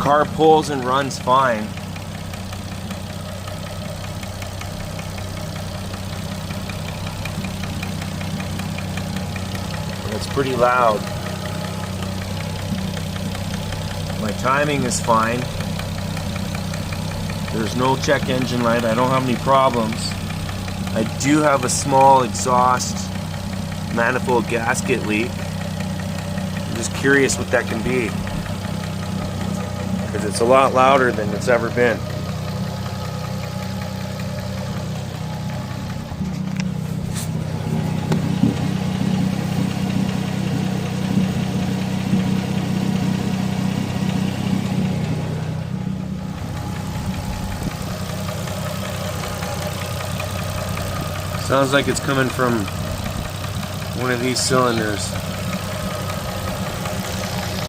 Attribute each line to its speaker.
Speaker 1: car pulls and runs fine. But it's pretty loud. My timing is fine. There's no check engine light. I don't have any problems. I do have a small exhaust manifold gasket leak. I'm just curious what that can be, because it's a lot louder than it's ever been. Sounds like it's coming from one of these cylinders.